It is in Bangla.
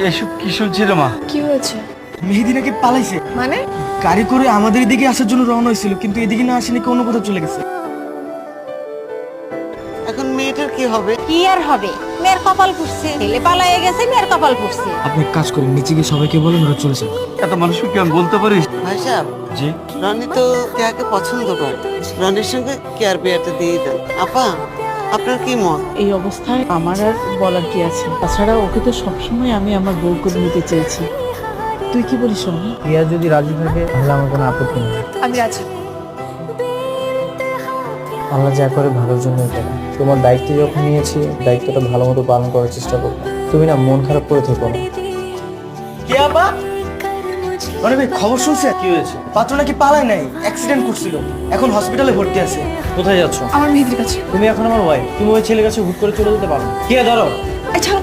এসব কি শুনছিল মা? কি হয়েছে? মেহেদি নাকি পালাইছে। মানে? গাড়ি করে আমাদের এদিকে আসার জন্য রওনা হয়েছিল, কিন্তু এদিকে না আসে নাকি অন্য কোথাও চলে গেছে। এখন মেয়েটার কি হবে? কি আর হবে, মেয়ের কপাল ফুটছে, ছেলে পালায়ে গেছে, মেয়ের কপাল ফুটছে। আপনি এক কাজ করেন, নিচে গিয়ে সবাইকে বলেন ওরা চলে যান। এত মানুষকে কি আমি বলতে পারিস? ভাই সাহেব, জি। রনি তো কেয়াকে পছন্দ করে, রনির সঙ্গে কেয়ার বিয়ারটা দিয়ে দেন। আপা, আপনার কি মত? এই অবস্থায় আমার আর বলার কি আছে? তাছাড়া ওকে তো সবসময় আমি আমার বউ করে নিতে চেয়েছি। তুই কি বলিস রনি? রিয়া যদি রাজি থাকে তাহলে আমার কোনো আপত্তি নেই। আমি রাজি। আল্লাহ যা করে ভালোর জন্যই করে। তোমার দায়িত্ব যখন নিয়েছি, দায়িত্বটা ভালো মতো পালন করার চেষ্টা করবো। তুমি না মন খারাপ করে থেকো না। কে আপা? রনি ভাই, খবর শুনছে? কি হয়েছে? পাত্র নাকি পালায় নাই, অ্যাক্সিডেন্ট করছিল, এখন হসপিটালে ভর্তি আছে। কোথায় যাচ্ছ? আমার মেহেদির কাছে। তুমি এখন আমার ওয়াইফ, তুমি ওই ছেলের কাছে হুট করে চলে যেতে পারো। কে ধরো? এই ছাড়ো।